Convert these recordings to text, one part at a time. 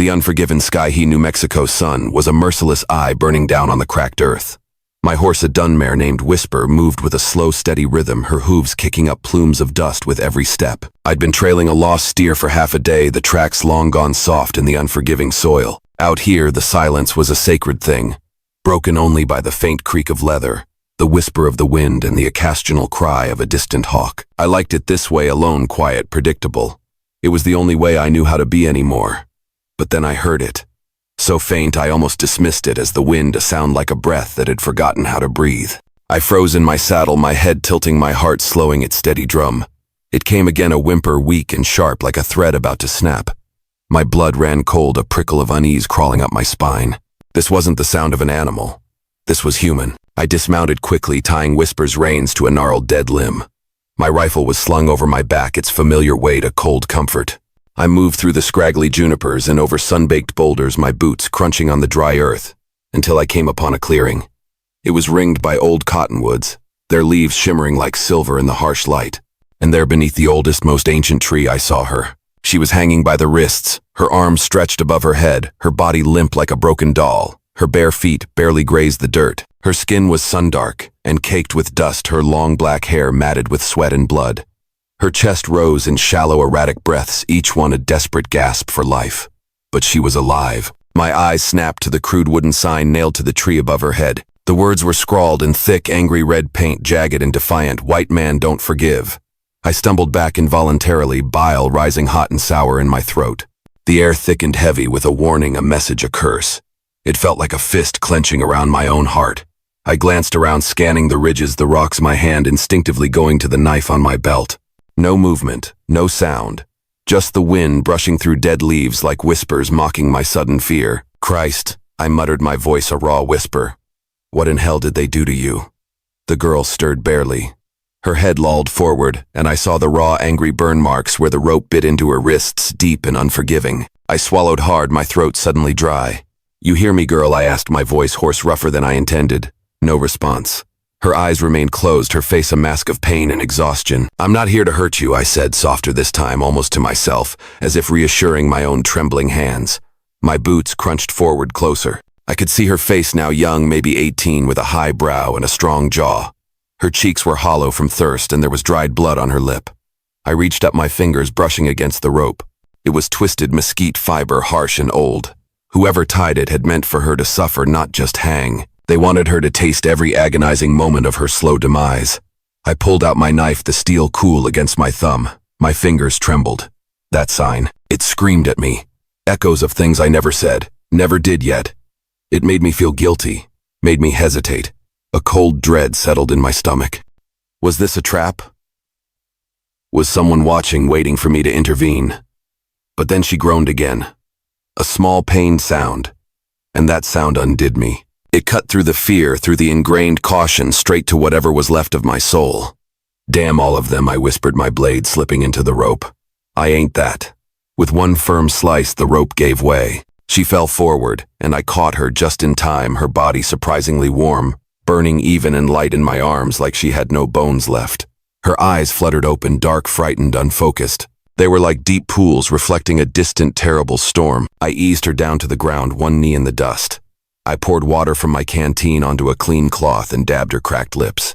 the unforgiven sky-high New Mexico sun was a merciless eye burning down on the cracked earth. My horse, a dun mare named Whisper, moved with a slow, steady rhythm, her hooves kicking up plumes of dust with every step. I'd been trailing a lost steer for half a day, the tracks long gone soft in the unforgiving soil. Out here, the silence was a sacred thing, broken only by the faint creak of leather, the whisper of the wind, and the occasional cry of a distant hawk. I liked it this way, alone, quiet, predictable. It was the only way I knew how to be anymore. But then I heard it. So faint I almost dismissed it as the wind, a sound like a breath that had forgotten how to breathe. I froze in my saddle, my head tilting, my heart slowing its steady drum. It came again, a whimper, weak and sharp like a thread about to snap. My blood ran cold, a prickle of unease crawling up my spine. This wasn't the sound of an animal. This was human. I dismounted quickly, tying Whisper's reins to a gnarled dead limb. My rifle was slung over my back, its familiar weight a cold comfort. I moved through the scraggly junipers and over sun-baked boulders, my boots crunching on the dry earth, until I came upon a clearing. It was ringed by old cottonwoods, their leaves shimmering like silver in the harsh light. And there beneath the oldest, most ancient tree I saw her. She was hanging by the wrists, her arms stretched above her head, her body limp like a broken doll. Her bare feet barely grazed the dirt. Her skin was sun-dark and caked with dust, her long black hair matted with sweat and blood. Her chest rose in shallow, erratic breaths, each one a desperate gasp for life. But she was alive. My eyes snapped to the crude wooden sign nailed to the tree above her head. The words were scrawled in thick, angry red paint, jagged and defiant, "White man don't forgive." I stumbled back involuntarily, bile rising hot and sour in my throat. The air thickened heavy with a warning, a message, a curse. It felt like a fist clenching around my own heart. I glanced around, scanning the ridges, the rocks, my hand instinctively going to the knife on my belt. No movement, no sound, just the wind brushing through dead leaves like whispers mocking my sudden fear. "Christ," I muttered, my voice a raw whisper. "What in hell did they do to you?" The girl stirred barely. Her head lolled forward, and I saw the raw, angry burn marks where the rope bit into her wrists, deep and unforgiving. I swallowed hard, my throat suddenly dry. "You hear me, girl?" I asked, my voice hoarse, rougher than I intended. No response. Her eyes remained closed, her face a mask of pain and exhaustion. "I'm not here to hurt you," I said, softer this time, almost to myself, as if reassuring my own trembling hands. My boots crunched forward closer. I could see her face now, young, maybe 18, with a high brow and a strong jaw. Her cheeks were hollow from thirst, and there was dried blood on her lip. I reached up, my fingers brushing against the rope. It was twisted mesquite fiber, harsh and old. Whoever tied it had meant for her to suffer, not just hang. They wanted her to taste every agonizing moment of her slow demise. I pulled out my knife, the steel cool against my thumb. My fingers trembled. That sign, it screamed at me. Echoes of things I never said, never did yet. It made me feel guilty, made me hesitate. A cold dread settled in my stomach. Was this a trap? Was someone watching, waiting for me to intervene? But then she groaned again. A small pained sound, and that sound undid me. It cut through the fear, through the ingrained caution, straight to whatever was left of my soul. "Damn all of them," I whispered, my blade slipping into the rope. "I ain't that." With one firm slice, the rope gave way. She fell forward, and I caught her just in time, her body surprisingly warm, burning even and light in my arms like she had no bones left. Her eyes fluttered open, dark, frightened, unfocused. They were like deep pools reflecting a distant, terrible storm. I eased her down to the ground, one knee in the dust. I poured water from my canteen onto a clean cloth and dabbed her cracked lips.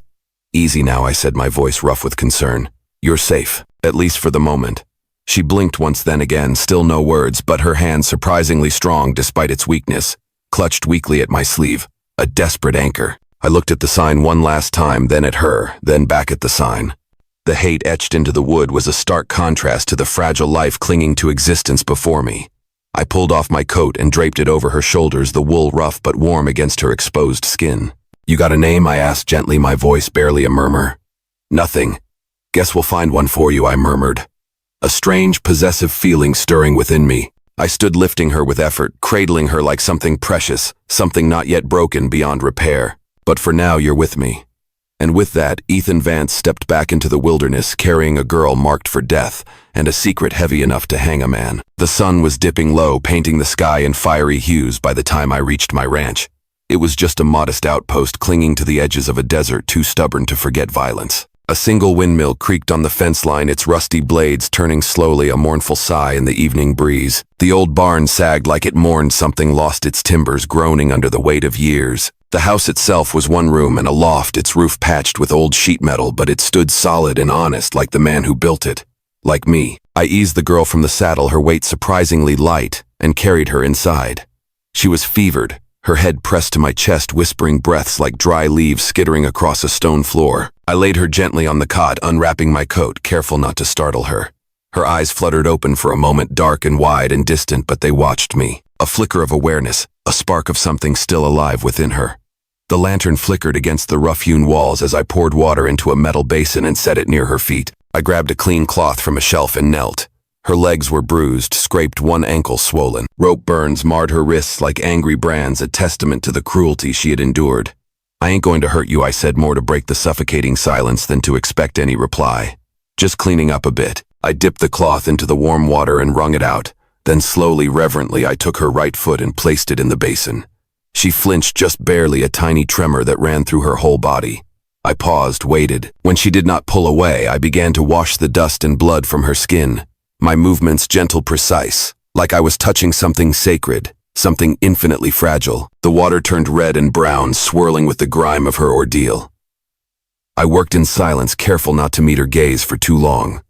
"Easy now," I said, my voice rough with concern. "You're safe, at least for the moment." She blinked once, then again, still no words, but her hand, surprisingly strong despite its weakness, clutched weakly at my sleeve, a desperate anchor. I looked at the sign one last time, then at her, then back at the sign. The hate etched into the wood was a stark contrast to the fragile life clinging to existence before me. I pulled off my coat and draped it over her shoulders, the wool rough but warm against her exposed skin. "You got a name?" I asked gently, my voice barely a murmur. "Nothing. Guess we'll find one for you," I murmured. A strange, possessive feeling stirring within me. I stood lifting her with effort, cradling her like something precious, something not yet broken beyond repair. "But for now, you're with me." And with that, Ethan Vance stepped back into the wilderness, carrying a girl marked for death, and a secret heavy enough to hang a man. The sun was dipping low, painting the sky in fiery hues by the time I reached my ranch. It was just a modest outpost clinging to the edges of a desert too stubborn to forget violence. A single windmill creaked on the fence line, its rusty blades turning slowly, a mournful sigh in the evening breeze. The old barn sagged like it mourned something lost, its timbers groaning under the weight of years. The house itself was one room and a loft, its roof patched with old sheet metal, but it stood solid and honest like the man who built it. Like me. I eased the girl from the saddle, her weight surprisingly light, and carried her inside. She was fevered, her head pressed to my chest, whispering breaths like dry leaves skittering across a stone floor. I laid her gently on the cot, unwrapping my coat, careful not to startle her. Her eyes fluttered open for a moment, dark and wide and distant, but they watched me. A flicker of awareness, a spark of something still alive within her. The lantern flickered against the rough-hewn walls as I poured water into a metal basin and set it near her feet. I grabbed a clean cloth from a shelf and knelt. Her legs were bruised, scraped, one ankle swollen. Rope burns marred her wrists like angry brands, a testament to the cruelty she had endured. "I ain't going to hurt you," I said, more to break the suffocating silence than to expect any reply. "Just cleaning up a bit." I dipped the cloth into the warm water and wrung it out. Then slowly, reverently, I took her right foot and placed it in the basin. She flinched just barely, a tiny tremor that ran through her whole body. I paused, waited. When she did not pull away, I began to wash the dust and blood from her skin. My movements gentle, precise, like I was touching something sacred, something infinitely fragile. The water turned red and brown, swirling with the grime of her ordeal. I worked in silence, careful not to meet her gaze for too long,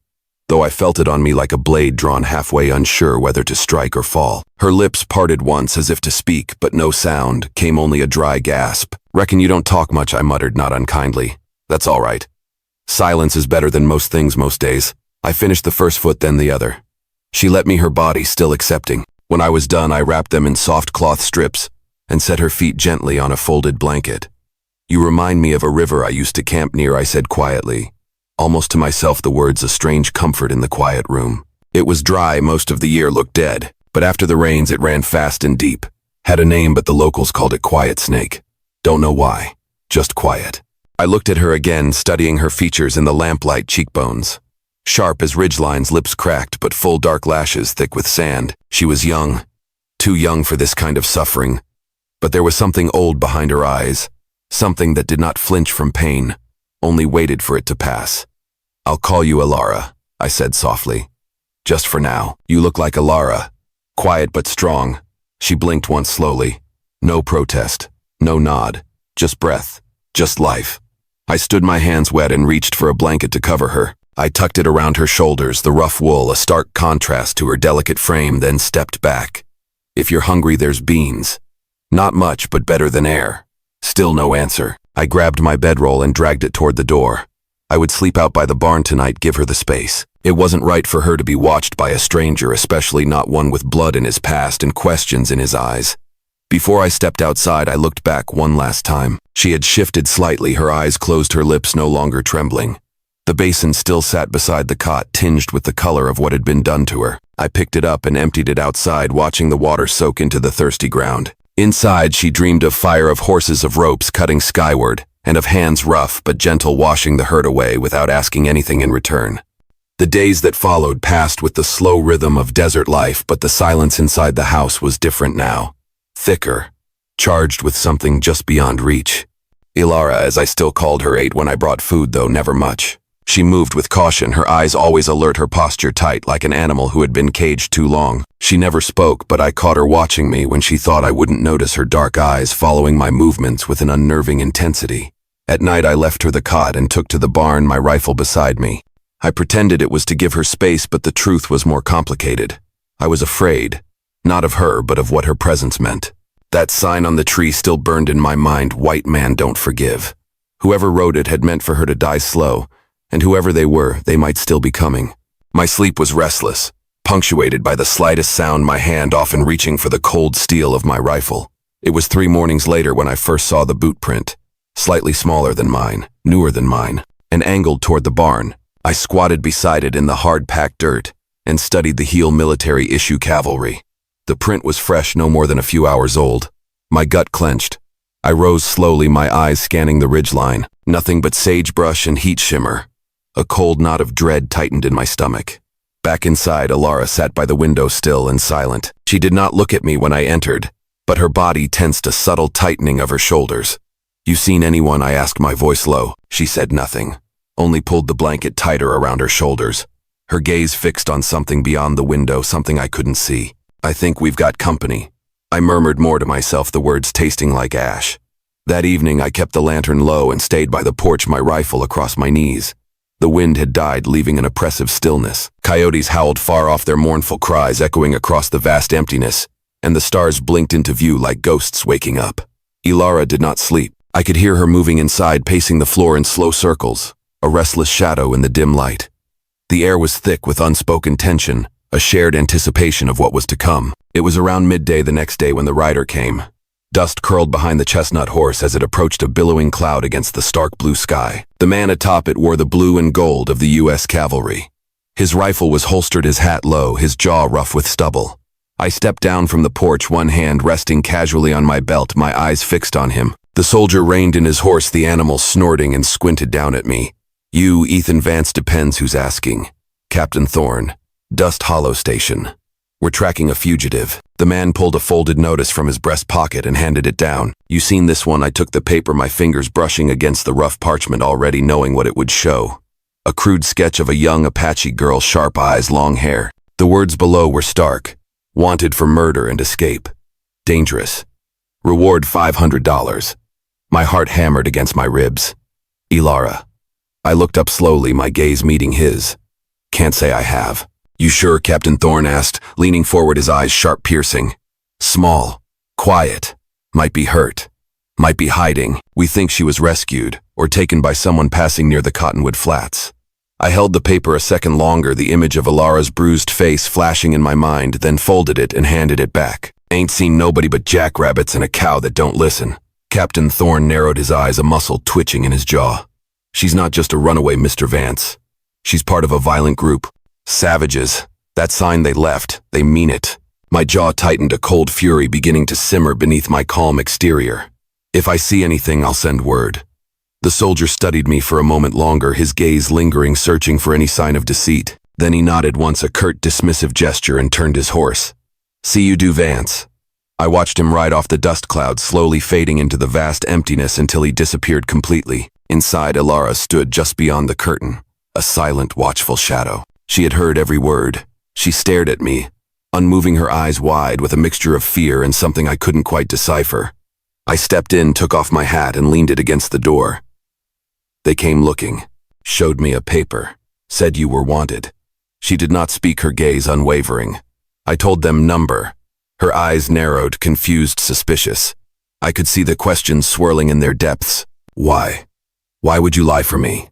though I felt it on me like a blade drawn halfway, unsure whether to strike or fall. Her lips parted once as if to speak, but no sound, came only a dry gasp. "Reckon you don't talk much," I muttered, not unkindly. "That's all right. Silence is better than most things most days." I finished the first foot, then the other. She let me, her body still accepting. When I was done, I wrapped them in soft cloth strips and set her feet gently on a folded blanket. "You remind me of a river I used to camp near," I said quietly. Almost to myself, the words a strange comfort in the quiet room. It was dry most of the year, looked dead, but after the rains it ran fast and deep. Had a name, but the locals called it Quiet Snake. Don't know why, just quiet. I looked at her again, studying her features in the lamplight, cheekbones. Sharp as ridgelines, lips cracked, but full dark lashes thick with sand. She was young, too young for this kind of suffering. But there was something old behind her eyes, something that did not flinch from pain, only waited for it to pass. "I'll call you Alara," I said softly. "Just for now. You look like Alara, quiet but strong." She blinked once slowly. No protest, no nod, just breath, just life. I stood, my hands wet, and reached for a blanket to cover her. I tucked it around her shoulders, the rough wool a stark contrast to her delicate frame, then stepped back. "If you're hungry, there's beans." Not much, but better than air. Still no answer. I grabbed my bedroll and dragged it toward the door. I would sleep out by the barn tonight, give her the space. It wasn't right for her to be watched by a stranger, especially not one with blood in his past and questions in his eyes. Before I stepped outside, I looked back one last time. She had shifted slightly, her eyes closed, her lips no longer trembling. The basin still sat beside the cot, tinged with the color of what had been done to her. I picked it up and emptied it outside, watching the water soak into the thirsty ground. Inside, she dreamed of fire, of horses, of ropes cutting skyward, and of hands rough but gentle washing the hurt away without asking anything in return. The days that followed passed with the slow rhythm of desert life, but the silence inside the house was different now. Thicker, charged with something just beyond reach. Ilara, as I still called her, ate when I brought food, though never much. She moved with caution, her eyes always alert, her posture tight, like an animal who had been caged too long. She never spoke, but I caught her watching me when she thought I wouldn't notice, her dark eyes following my movements with an unnerving intensity. At night, I left her the cot and took to the barn, my rifle beside me. I pretended it was to give her space, but the truth was more complicated. I was afraid, not of her, but of what her presence meant. That sign on the tree still burned in my mind, "White man don't forgive." Whoever wrote it had meant for her to die slow, and whoever they were, they might still be coming. My sleep was restless, punctuated by the slightest sound, my hand often reaching for the cold steel of my rifle. It was 3 mornings later when I first saw the boot print, slightly smaller than mine, newer than mine, and angled toward the barn. I squatted beside it in the hard-packed dirt and studied the heel military-issue cavalry. The print was fresh, no more than a few hours old. My gut clenched. I rose slowly, my eyes scanning the ridgeline. Nothing but sagebrush and heat shimmer. A cold knot of dread tightened in my stomach. Back inside, Alara sat by the window, still and silent. She did not look at me when I entered, but her body tensed, a subtle tightening of her shoulders. "You seen anyone?" I asked, my voice low. She said nothing. only pulled the blanket tighter around her shoulders. Her gaze fixed on something beyond the window, something I couldn't see. "I think we've got company." I murmured more to myself, the words tasting like ash. That evening I kept the lantern low and stayed by the porch, my rifle across my knees. The wind had died, leaving an oppressive stillness. Coyotes howled far off, their mournful cries echoing across the vast emptiness, and the stars blinked into view like ghosts waking up. Ilara did not sleep. I could hear her moving inside, pacing the floor in slow circles, a restless shadow in the dim light. The air was thick with unspoken tension, a shared anticipation of what was to come. It was around midday the next day when the rider came. Dust curled behind the chestnut horse as it approached a billowing cloud against the stark blue sky. The man atop it wore the blue and gold of the U.S. cavalry. His rifle was holstered, his hat low, his jaw rough with stubble. I stepped down from the porch, one hand resting casually on my belt, my eyes fixed on him. The soldier reined in his horse, the animal snorting, and squinted down at me. "You, Ethan Vance, depends who's asking. Captain Thorne, Dust Hollow Station. We're tracking a fugitive." The man pulled a folded notice from his breast pocket and handed it down. "You seen this one?" I took the paper, my fingers brushing against the rough parchment, already knowing what it would show. A crude sketch of a young Apache girl, sharp eyes, long hair. The words below were stark. "Wanted for murder and escape. Dangerous. Reward $500. My heart hammered against my ribs. "Ilara." I looked up slowly, my gaze meeting his. "Can't say I have." "You sure?" Captain Thorne asked, leaning forward, his eyes sharp, piercing. "Small. Quiet. Might be hurt. Might be hiding. We think she was rescued, or taken by someone passing near the Cottonwood Flats." I held the paper a second longer, the image of Ilara's bruised face flashing in my mind, then folded it and handed it back. "Ain't seen nobody but jackrabbits and a cow that don't listen." Captain Thorne narrowed his eyes, a muscle twitching in his jaw. "She's not just a runaway, Mr. Vance. She's part of a violent group. Savages. That sign they left, they mean it." My jaw tightened, a cold fury beginning to simmer beneath my calm exterior. "If I see anything, I'll send word." The soldier studied me for a moment longer, his gaze lingering, searching for any sign of deceit. Then he nodded once, a curt, dismissive gesture, and turned his horse. "See you do, Vance." I watched him ride off the dust cloud, slowly fading into the vast emptiness until he disappeared completely. Inside, Ilara stood just beyond the curtain, a silent, watchful shadow. She had heard every word. She stared at me, unmoving, her eyes wide with a mixture of fear and something I couldn't quite decipher. I stepped in, took off my hat, and leaned it against the door. They came looking, showed me a paper, said you were wanted. She did not speak, her gaze unwavering. I told them number. Her eyes narrowed, confused, suspicious. I could see the questions swirling in their depths. Why? Why would you lie for me?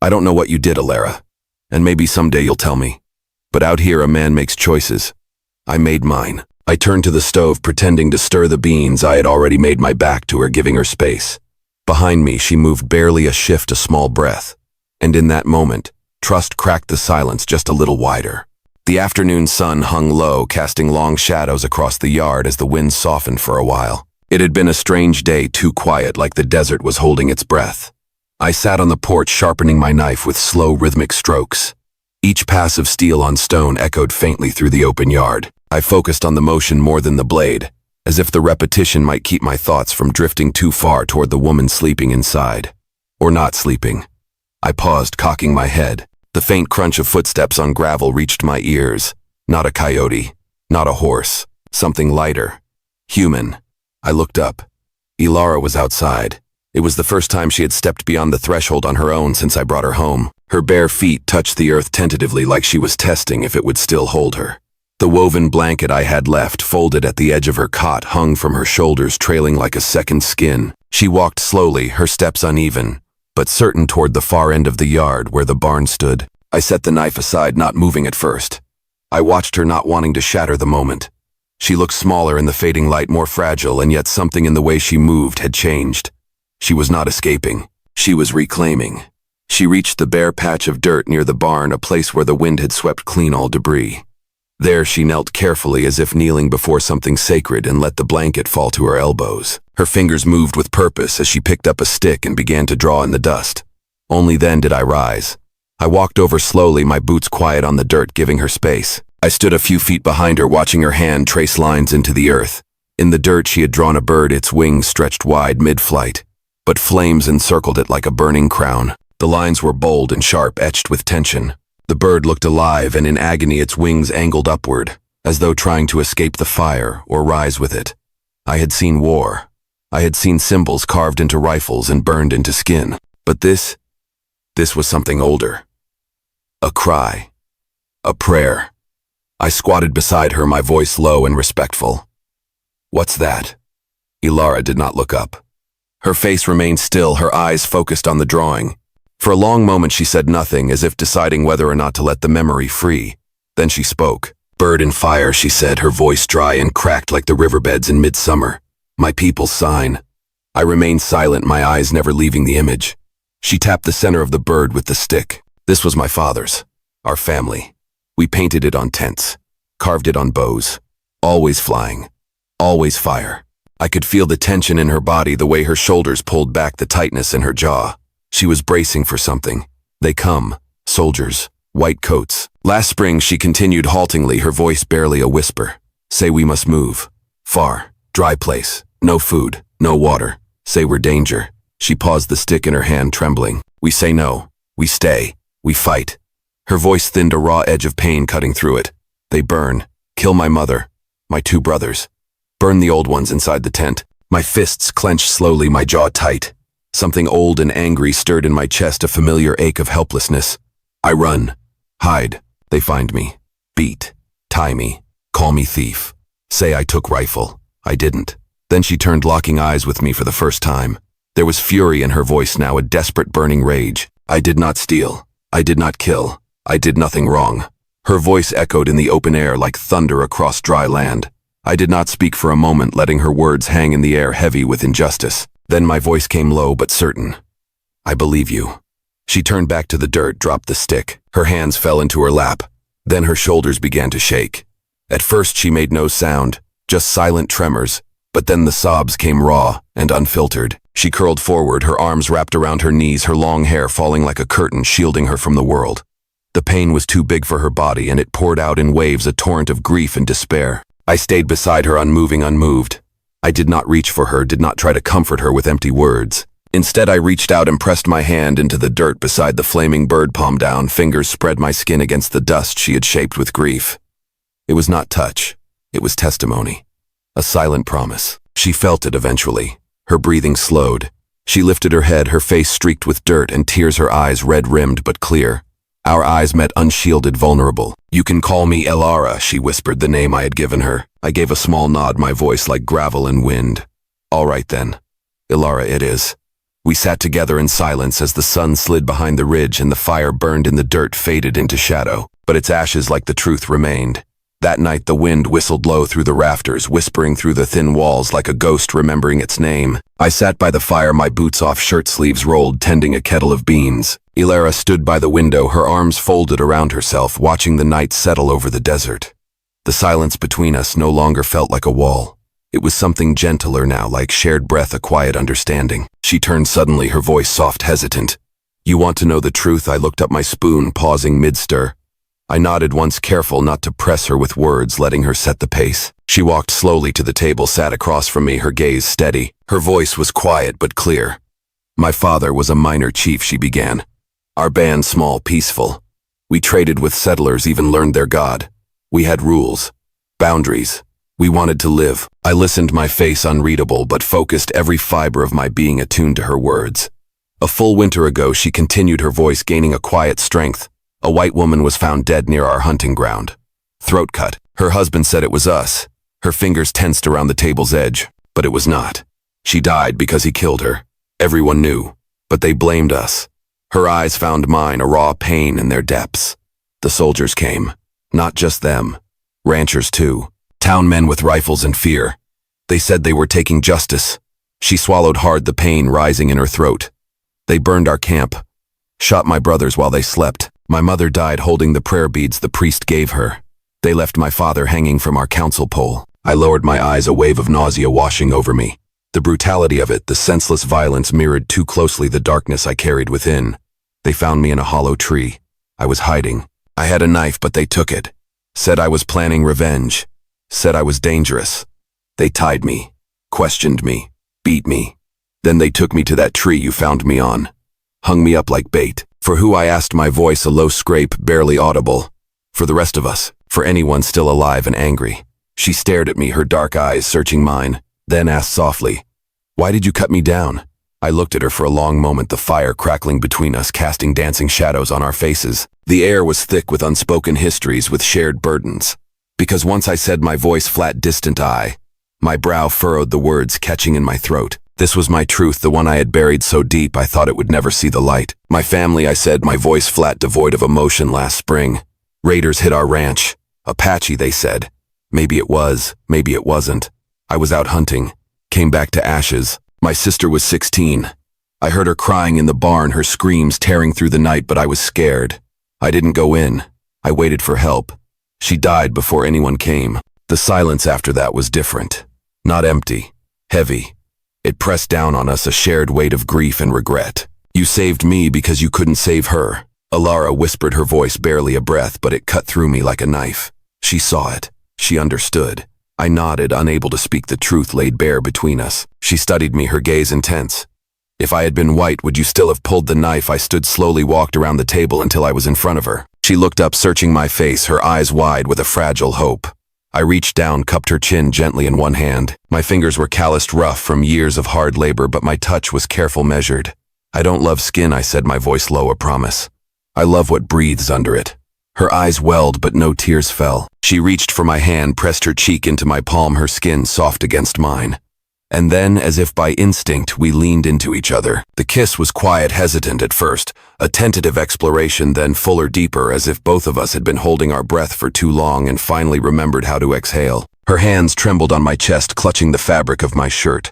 I don't know what you did, Ilara. And maybe someday you'll tell me. But out here a man makes choices. I made mine. I turned to the stove, pretending to stir the beans. I had already made my back to her, giving her space. Behind me, she moved barely a shift, a small breath. And in that moment, trust cracked the silence just a little wider. The afternoon sun hung low, casting long shadows across the yard as the wind softened for a while. It had been a strange day, too quiet, like the desert was holding its breath. I sat on the porch, sharpening my knife with slow, rhythmic strokes. Each pass of steel on stone echoed faintly through the open yard. I focused on the motion more than the blade, as if the repetition might keep my thoughts from drifting too far toward the woman sleeping inside. Or not sleeping. I paused, cocking my head. The faint crunch of footsteps on gravel reached my ears. Not a coyote, not a horse, something lighter. Human. I looked up. Ilara was outside. It was the first time she had stepped beyond the threshold on her own since I brought her home. Her bare feet touched the earth tentatively, like she was testing if it would still hold her. The woven blanket I had left, folded at the edge of her cot, hung from her shoulders, trailing like a second skin. She walked slowly, her steps uneven, but certain, toward the far end of the yard where the barn stood. I set the knife aside, not moving at first. I watched her, not wanting to shatter the moment. She looked smaller in the fading light, more fragile, and yet something in the way she moved had changed. She was not escaping. She was reclaiming. She reached the bare patch of dirt near the barn, a place where the wind had swept clean all debris. There she knelt carefully, as if kneeling before something sacred, and let the blanket fall to her elbows. Her fingers moved with purpose as she picked up a stick and began to draw in the dust. Only then did I rise. I walked over slowly, my boots quiet on the dirt, giving her space. I stood a few feet behind her, watching her hand trace lines into the earth. In the dirt she had drawn a bird, its wings stretched wide mid-flight, but flames encircled it like a burning crown. The lines were bold and sharp, etched with tension. The bird looked alive, and in agony its wings angled upward, as though trying to escape the fire or rise with it. I had seen war. I had seen symbols carved into rifles and burned into skin. But this was something older. A cry. A prayer. I squatted beside her, my voice low and respectful. "What's that?" Ilara did not look up. Her face remained still, her eyes focused on the drawing. For a long moment she said nothing, as if deciding whether or not to let the memory free. Then she spoke. "Bird and fire," she said, her voice dry and cracked like the riverbeds in midsummer. "My people's sign." I remained silent, my eyes never leaving the image. She tapped the center of the bird with the stick. This was my father's. Our family. We painted it on tents. Carved it on bows. Always flying. Always fire. I could feel the tension in her body, the way her shoulders pulled back, the tightness in her jaw. She was bracing for something. "They come. Soldiers. White coats." Last spring, she continued haltingly, her voice barely a whisper. "Say we must move. Far. Dry place. No food. No water. Say we're danger." She paused, the stick in her hand trembling. "We say no. We stay. We fight." Her voice thinned, a raw edge of pain cutting through it. "They burn. Kill my mother. My 2 brothers. Burn the old ones inside the tent." My fists clenched slowly, my jaw tight. Something old and angry stirred in my chest, a familiar ache of helplessness. I run. Hide. They find me. Beat. Tie me. Call me thief. Say I took rifle. I didn't. Then she turned, locking eyes with me for the first time. There was fury in her voice now, a desperate burning rage. "I did not steal. I did not kill. I did nothing wrong." Her voice echoed in the open air like thunder across dry land. I did not speak for a moment, letting her words hang in the air, heavy with injustice. Then my voice came low but certain. "I believe you." She turned back to the dirt, dropped the stick. Her hands fell into her lap. Then her shoulders began to shake. At first she made no sound, just silent tremors, but then the sobs came raw and unfiltered. She curled forward, her arms wrapped around her knees, her long hair falling like a curtain, shielding her from the world. The pain was too big for her body, and it poured out in waves, a torrent of grief and despair. I stayed beside her, unmoving, unmoved. I did not reach for her, did not try to comfort her with empty words. Instead, I reached out and pressed my hand into the dirt beside the flaming bird, palm down, fingers spread my skin against the dust she had shaped with grief. It was not touch. It was testimony. A silent promise. She felt it eventually. Her breathing slowed. She lifted her head, her face streaked with dirt and tears, her eyes red-rimmed but clear. Our eyes met, unshielded, vulnerable. "You can call me Ilara," she whispered, the name I had given her. I gave a small nod, my voice like gravel and wind. "All right then. Ilara it is." We sat together in silence as the sun slid behind the ridge and the fire burned in the dirt, faded into shadow. But its ashes, like the truth, remained. That night the wind whistled low through the rafters, whispering through the thin walls like a ghost remembering its name. I sat by the fire, my boots off, shirt sleeves rolled, tending a kettle of beans. Ilara stood by the window, her arms folded around herself, watching the night settle over the desert. The silence between us no longer felt like a wall. It was something gentler now, like shared breath, a quiet understanding. She turned suddenly, her voice soft, hesitant. "You want to know the truth?" I looked up my spoon, pausing mid-stir. I nodded once, careful not to press her with words, letting her set the pace. She walked slowly to the table, sat across from me, her gaze steady. Her voice was quiet but clear. "My father was a minor chief," she began. "Our band small, peaceful. We traded with settlers, even learned their god. We had rules, boundaries. We wanted to live." I listened, my face unreadable but focused, every fiber of my being attuned to her words. "A full winter ago," she continued, her voice gaining a quiet strength, "a white woman was found dead near our hunting ground. Throat cut. Her husband said it was us." Her fingers tensed around the table's edge. "But it was not. She died because he killed her. Everyone knew. But they blamed us." Her eyes found mine, a raw pain in their depths. "The soldiers came. Not just them. Ranchers too. Town men with rifles and fear. They said they were taking justice." She swallowed hard, the pain rising in her throat. "They burned our camp. Shot my brothers while they slept. My mother died holding the prayer beads the priest gave her. They left my father hanging from our council pole." I lowered my eyes, a wave of nausea washing over me. The brutality of it, the senseless violence, mirrored too closely the darkness I carried within. "They found me in a hollow tree. I was hiding. I had a knife, but they took it. Said I was planning revenge. Said I was dangerous. They tied me, questioned me, beat me. Then they took me to that tree you found me on. hung me up like bait. For who, I asked, my voice a low scrape, barely audible. For the rest of us, for anyone still alive and angry. She stared at me, her dark eyes searching mine, then asked softly, "Why did you cut me down?" I looked at her for a long moment, the fire crackling between us, casting dancing shadows on our faces. The air was thick with unspoken histories, with shared burdens. Because once I said, my voice flat, distant, my brow furrowed, the words catching in my throat. This was my truth, the one I had buried so deep I thought it would never see the light. My family, I said, my voice flat, devoid of emotion, last spring. Raiders hit our ranch. Apache, they said. Maybe it was, maybe it wasn't. I was out hunting. Came back to ashes. My sister was 16. I heard her crying in the barn, her screams tearing through the night, but I was scared. I didn't go in. I waited for help. She died before anyone came. The silence after that was different. Not empty. Heavy. It pressed down on us, a shared weight of grief and regret. You saved me because you couldn't save her. Alara whispered, her voice barely a breath, but it cut through me like a knife. She saw it. She understood. I nodded, unable to speak the truth laid bare between us. She studied me, her gaze intense. If I had been white, would you still have pulled the knife? I stood, slowly walked around the table until I was in front of her. She looked up, searching my face, her eyes wide with a fragile hope. I reached down, cupped her chin gently in one hand. My fingers were calloused, rough from years of hard labor, but my touch was careful, measured. I don't love skin, I said, my voice low, a promise. I love what breathes under it. Her eyes welled, but no tears fell. She reached for my hand, pressed her cheek into my palm, her skin soft against mine. And then, as if by instinct, we leaned into each other. The kiss was quiet, hesitant at first, a tentative exploration, then fuller, deeper, as if both of us had been holding our breath for too long and finally remembered how to exhale. Her hands trembled on my chest, clutching the fabric of my shirt.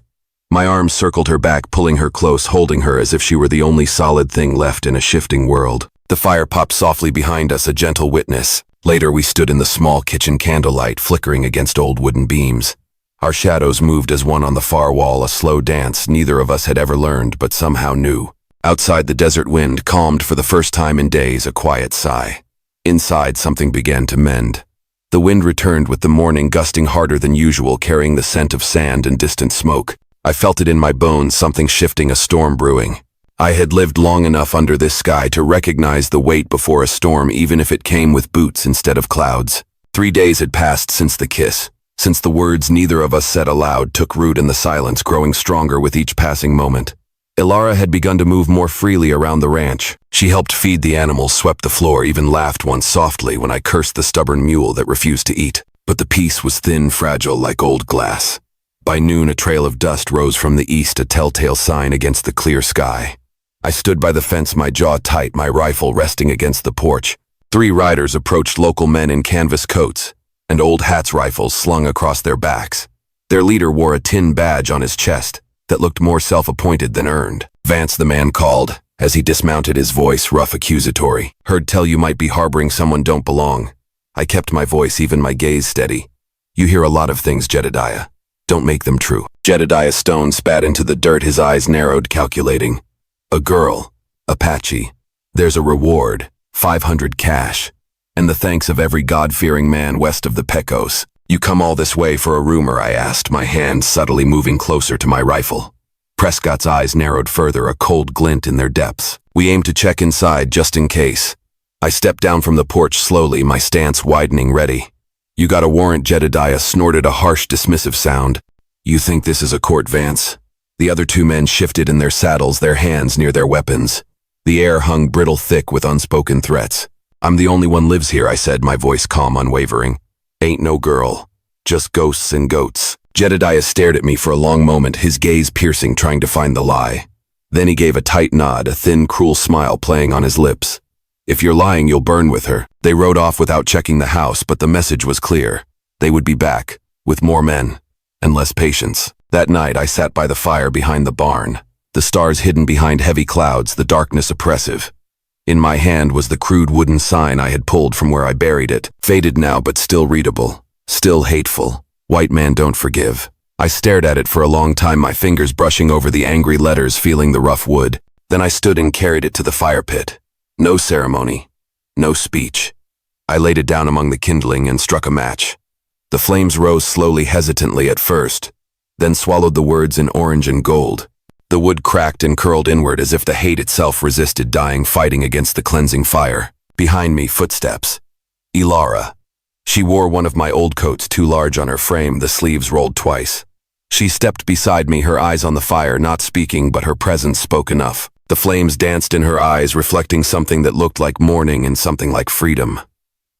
My arms circled her back, pulling her close, holding her as if she were the only solid thing left in a shifting world. The fire popped softly behind us, a gentle witness. Later we stood in the small kitchen candlelight, flickering against old wooden beams. Our shadows moved as one on the far wall, a slow dance neither of us had ever learned but somehow knew. Outside, the desert wind calmed for the first time in days, a quiet sigh. Inside, something began to mend. The wind returned with the morning, gusting harder than usual, carrying the scent of sand and distant smoke. I felt it in my bones, something shifting, a storm brewing. I had lived long enough under this sky to recognize the wait before a storm, even if it came with boots instead of clouds. 3 days had passed since the kiss. Since the words neither of us said aloud took root in the silence, growing stronger with each passing moment. Alara had begun to move more freely around the ranch. She helped feed the animals, swept the floor, even laughed once softly when I cursed the stubborn mule that refused to eat. But the peace was thin, fragile, like old glass. By noon, a trail of dust rose from the east, a telltale sign against the clear sky. I stood by the fence, my jaw tight, my rifle resting against the porch. 3 riders approached, local men in canvas coats and old hats, rifles slung across their backs. Their leader wore a tin badge on his chest that looked more self-appointed than earned. "Vance," the man called, as he dismounted, his voice rough, accusatory. "Heard tell you might be harboring someone don't belong." I kept my voice, even my gaze, steady. "You hear a lot of things, Jedediah. Don't make them true." Jedediah Stone spat into the dirt, his eyes narrowed, calculating. "A girl. Apache. There's a reward. 500 cash. And the thanks of every God-fearing man west of the Pecos. You come all this way for a rumor?" I asked, my hand subtly moving closer to my rifle. Prescott's eyes narrowed further, a cold glint in their depths. "We aim to check inside, just in case." I stepped down from the porch slowly, my stance widening, ready. "You got a warrant?" Jedediah snorted, a harsh, dismissive sound. "You think this is a court, Vance?" The other 2 men shifted in their saddles, their hands near their weapons. The air hung brittle thick with unspoken threats. "I'm the only one lives here," I said, my voice calm, unwavering. "Ain't no girl. Just ghosts and goats." Jedediah stared at me for a long moment, his gaze piercing, trying to find the lie. Then he gave a tight nod, a thin, cruel smile playing on his lips. "If you're lying, you'll burn with her." They rode off without checking the house, but the message was clear. They would be back, with more men, and less patience. That night, I sat by the fire behind the barn, the stars hidden behind heavy clouds, the darkness oppressive. In my hand was the crude wooden sign I had pulled from where I buried it, faded now but still readable, still hateful. "White man don't forgive." I stared at it for a long time, my fingers brushing over the angry letters, feeling the rough wood. Then I stood and carried it to the fire pit. No ceremony, no speech. I laid it down among the kindling and struck a match. The flames rose slowly, hesitantly at first, then swallowed the words in orange and gold. The wood cracked and curled inward as if the hate itself resisted dying, fighting against the cleansing fire. Behind me, footsteps. Ilara. She wore one of my old coats, too large on her frame, the sleeves rolled twice. She stepped beside me, her eyes on the fire, not speaking, but her presence spoke enough. The flames danced in her eyes, reflecting something that looked like mourning and something like freedom.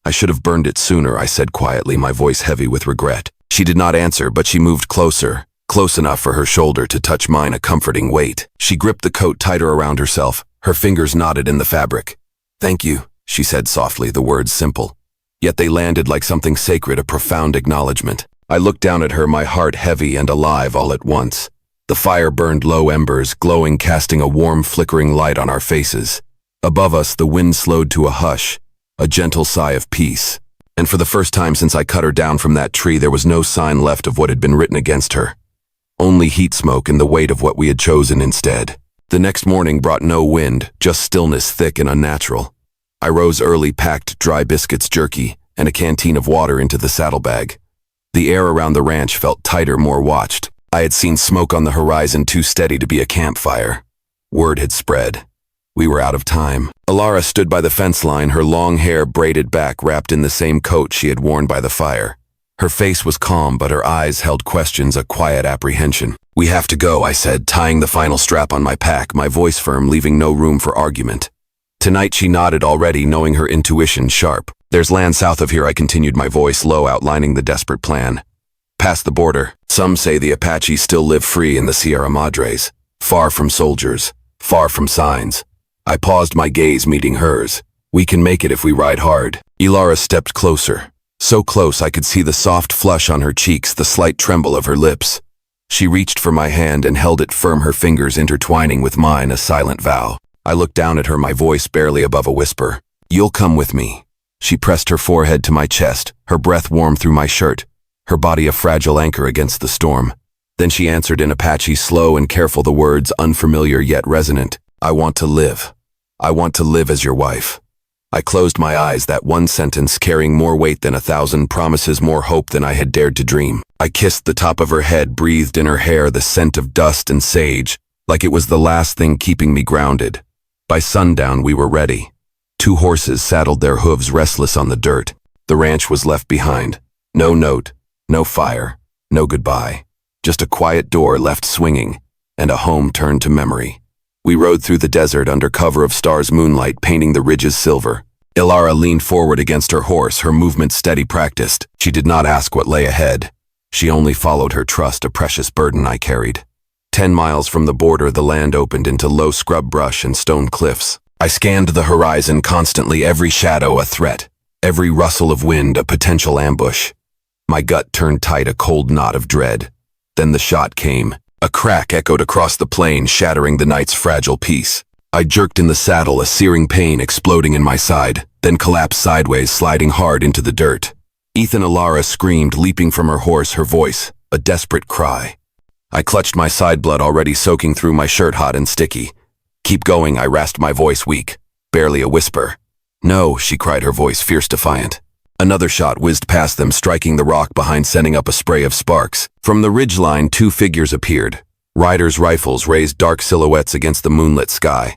I should have burned it sooner, I said quietly, my voice heavy with regret. She did not answer, but she moved closer, close enough for her shoulder to touch mine, a comforting weight. She gripped the coat tighter around herself, her fingers knotted in the fabric. "Thank you," she said softly, the words simple. Yet they landed like something sacred, a profound acknowledgement. I looked down at her, my heart heavy and alive all at once. The fire burned low embers, glowing, casting a warm, flickering light on our faces. Above us, the wind slowed to a hush, a gentle sigh of peace. And for the first time since I cut her down from that tree, there was no sign left of what had been written against her. Only heat smoke and the weight of what we had chosen instead. The next morning brought no wind, just stillness thick and unnatural. I rose early, packed dry biscuits, jerky, and a canteen of water into the saddlebag. The air around the ranch felt tighter, more watched. I had seen smoke on the horizon, too steady to be a campfire. Word had spread. We were out of time. Ilara stood by the fence line, her long hair braided back, wrapped in the same coat she had worn by the fire. Her face was calm, but her eyes held questions, a quiet apprehension. "We have to go," I said, tying the final strap on my pack, my voice firm, leaving no room for argument. Tonight she nodded, already knowing her intuition sharp. "There's land south of here," I continued, my voice low, outlining the desperate plan. "Past the border. Some say the Apaches still live free in the Sierra Madres, far from soldiers, far from signs." I paused, my gaze meeting hers. "We can make it if we ride hard." Ilara stepped closer. So close I could see the soft flush on her cheeks, the slight tremble of her lips. She reached for my hand and held it firm, her fingers intertwining with mine, a silent vow. I looked down at her, my voice barely above a whisper. "You'll come with me." She pressed her forehead to my chest, her breath warm through my shirt, her body a fragile anchor against the storm. Then she answered in Apache, slow and careful, the words unfamiliar yet resonant. "I want to live. I want to live as your wife." I closed my eyes, that one sentence carrying more weight than 1,000 promises, more hope than I had dared to dream. I kissed the top of her head, breathed in her hair the scent of dust and sage, like it was the last thing keeping me grounded. By sundown we were ready. 2 horses saddled, their hooves restless on the dirt. The ranch was left behind. No note, no fire, no goodbye. Just a quiet door left swinging, and a home turned to memory. We rode through the desert under cover of stars, moonlight painting the ridges silver. Ilara leaned forward against her horse, her movement steady, practiced. She did not ask what lay ahead. She only followed her trust, a precious burden I carried. 10 miles from the border, the land opened into low scrub brush and stone cliffs. I scanned the horizon constantly, every shadow a threat, every rustle of wind a potential ambush. My gut turned tight, a cold knot of dread. Then the shot came. A crack echoed across the plain, shattering the night's fragile peace. I jerked in the saddle, a searing pain exploding in my side, then collapsed sideways, sliding hard into the dirt. Ilara screamed, leaping from her horse, her voice a desperate cry. I clutched my side, blood already soaking through my shirt, hot and sticky. "Keep going," I rasped, my voice weak, barely a whisper. "No," she cried, her voice fierce, defiant. Another shot whizzed past them, striking the rock behind, sending up a spray of sparks. From the ridgeline, 2 figures appeared. Riders' rifles raised dark silhouettes against the moonlit sky.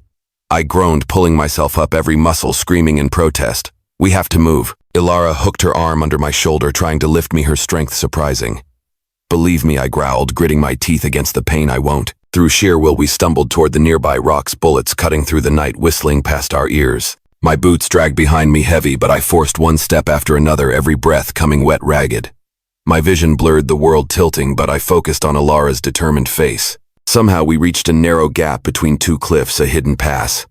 I groaned, pulling myself up, every muscle screaming in protest. "We have to move." Ilara hooked her arm under my shoulder, trying to lift me, her strength surprising. "Believe me," I growled, gritting my teeth against the pain. "I won't." Through sheer will we stumbled toward the nearby rocks, bullets cutting through the night, whistling past our ears. My boots dragged behind me heavy, but I forced one step after another, every breath coming wet, ragged. My vision blurred, the world tilting, but I focused on Ilara's determined face. Somehow we reached a narrow gap between 2 cliffs, a hidden pass.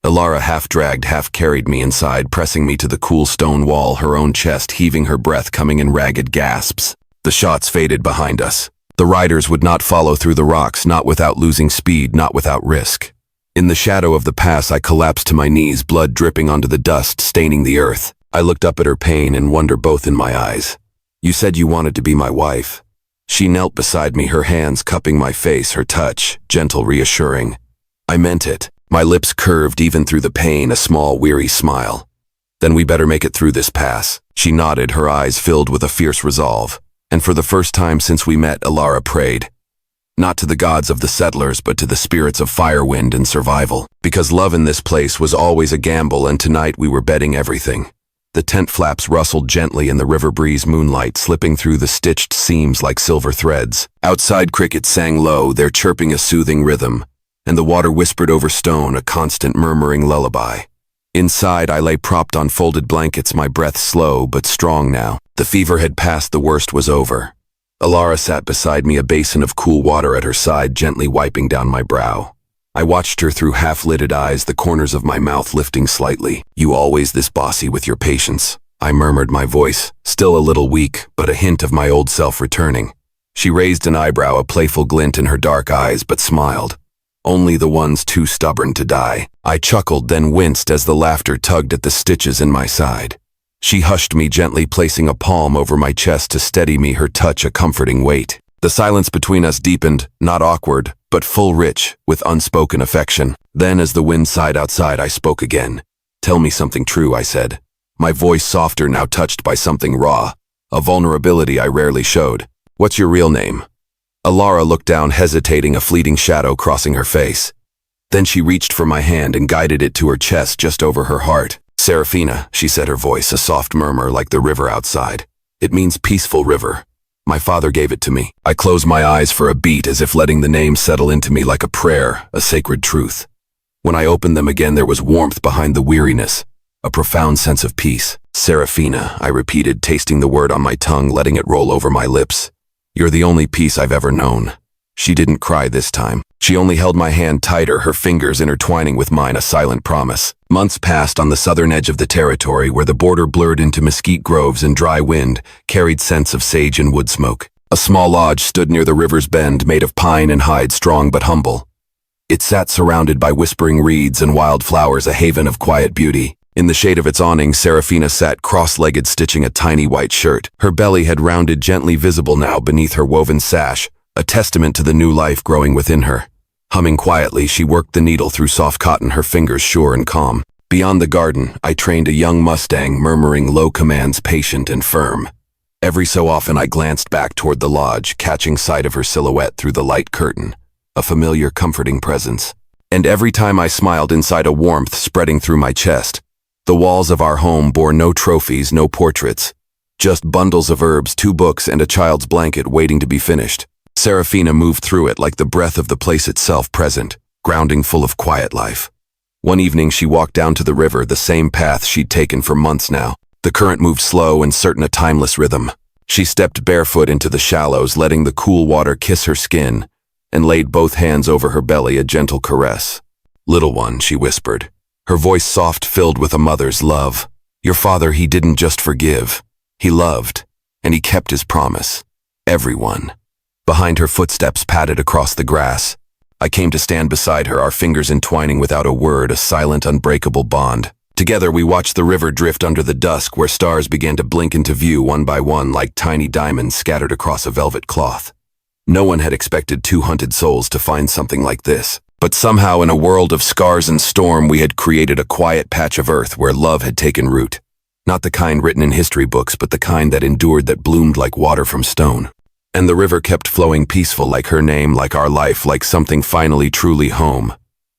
Ilara half dragged, half carried me inside, pressing me to the cool stone wall, her own chest heaving, her breath coming in ragged gasps. The shots faded behind us. The riders would not follow through the rocks, not without losing speed, not without risk. In the shadow of the pass, I collapsed to my knees, blood dripping onto the dust, staining the earth. I looked up at her, pain and wonder both in my eyes. "You said you wanted to be my wife." She knelt beside me, her hands cupping my face, her touch gentle, reassuring. I meant it. My lips curved even through the pain, a small, weary smile. "Then we better make it through this pass." She nodded, her eyes filled with a fierce resolve. And for the first time since we met, Ilara prayed. not to the gods of the settlers, but to the spirits of fire, wind, and survival. Because love in this place was always a gamble, and tonight we were betting everything. The tent flaps rustled gently in the river breeze moonlight, slipping through the stitched seams like silver threads. Outside, crickets sang low, their chirping a soothing rhythm, and the water whispered over stone, a constant murmuring lullaby. Inside, I lay propped on folded blankets, my breath slow but strong now. The fever had passed, the worst was over. Alara sat beside me, a basin of cool water at her side, gently wiping down my brow. I watched her through half-lidded eyes, the corners of my mouth lifting slightly. "You always this bossy with your patience," I murmured, my voice still a little weak, but a hint of my old self returning. She raised an eyebrow, a playful glint in her dark eyes, but smiled. "Only the ones too stubborn to die." I chuckled, then winced as the laughter tugged at the stitches in my side. She hushed me gently, placing a palm over my chest to steady me, her touch a comforting weight. The silence between us deepened, not awkward, but full, rich, with unspoken affection. Then, as the wind sighed outside, I spoke again. "Tell me something true," I said, my voice softer, now touched by something raw, a vulnerability I rarely showed. "What's your real name?" Alara looked down, hesitating, a fleeting shadow crossing her face. Then she reached for my hand and guided it to her chest, just over her heart. "Serafina," she said, her voice a soft murmur like the river outside. "It means peaceful river. My father gave it to me." I closed my eyes for a beat, as if letting the name settle into me like a prayer, a sacred truth. When I opened them again, there was warmth behind the weariness, a profound sense of peace. "Serafina," I repeated, tasting the word on my tongue, letting it roll over my lips. "You're the only peace I've ever known." She didn't cry this time. She only held my hand tighter, her fingers intertwining with mine, a silent promise. Months passed on the southern edge of the territory, where the border blurred into mesquite groves and dry wind carried scents of sage and wood smoke. A small lodge stood near the river's bend, made of pine and hide, strong but humble. It sat surrounded by whispering reeds and wild flowers, a haven of quiet beauty. In the shade of its awning, Serafina sat cross-legged, stitching a tiny white shirt. Her belly had rounded, gently visible now beneath her woven sash, a testament to the new life growing within her. Humming quietly, she worked the needle through soft cotton, her fingers sure and calm. Beyond the garden, I trained a young Mustang, murmuring low commands, patient and firm. Every so often I glanced back toward the lodge, catching sight of her silhouette through the light curtain, a familiar, comforting presence. And every time I smiled, inside a warmth spreading through my chest. The walls of our home bore no trophies, no portraits, just bundles of herbs, 2 books, and a child's blanket waiting to be finished. Serafina moved through it like the breath of the place itself, present, grounding, full of quiet life. One evening she walked down to the river, the same path she'd taken for months now. The current moved slow and certain, a timeless rhythm. She stepped barefoot into the shallows, letting the cool water kiss her skin, and laid both hands over her belly, a gentle caress. "Little one," she whispered, her voice soft, filled with a mother's love. "Your father, he didn't just forgive. He loved, and he kept his promise. Everyone." Behind her, footsteps padded across the grass. I came to stand beside her, our fingers entwining without a word, a silent, unbreakable bond. Together we watched the river drift under the dusk, where stars began to blink into view one by one like tiny diamonds scattered across a velvet cloth. No one had expected 2 hunted souls to find something like this. But somehow, in a world of scars and storm, we had created a quiet patch of earth where love had taken root. Not the kind written in history books, but the kind that endured, that bloomed like water from stone. And the river kept flowing, peaceful, like her name, like our life, like something finally truly home.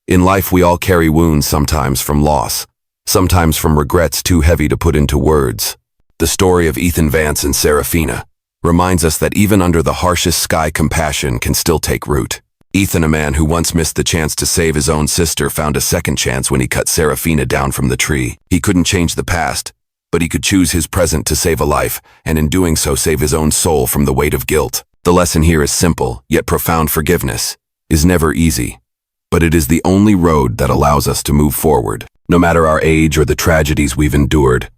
In life we all carry wounds, sometimes from loss, sometimes from regrets too heavy to put into words. The story of Ethan Vance and Serafina reminds us that even under the harshest sky, compassion can still take root. Ethan, a man who once missed the chance to save his own sister, found a second chance when he cut Serafina down from the tree. He couldn't change the past, but he could choose his present to save a life, and in doing so save his own soul from the weight of guilt. The lesson here is simple, yet profound. Forgiveness is never easy, but it is the only road that allows us to move forward. No matter our age or the tragedies we've endured,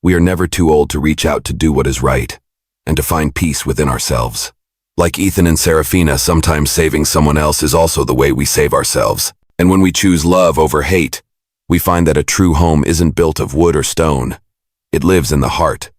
we are never too old to reach out to do what is right, and to find peace within ourselves. Like Ethan and Serafina, sometimes saving someone else is also the way we save ourselves. And when we choose love over hate, we find that a true home isn't built of wood or stone. It lives in the heart.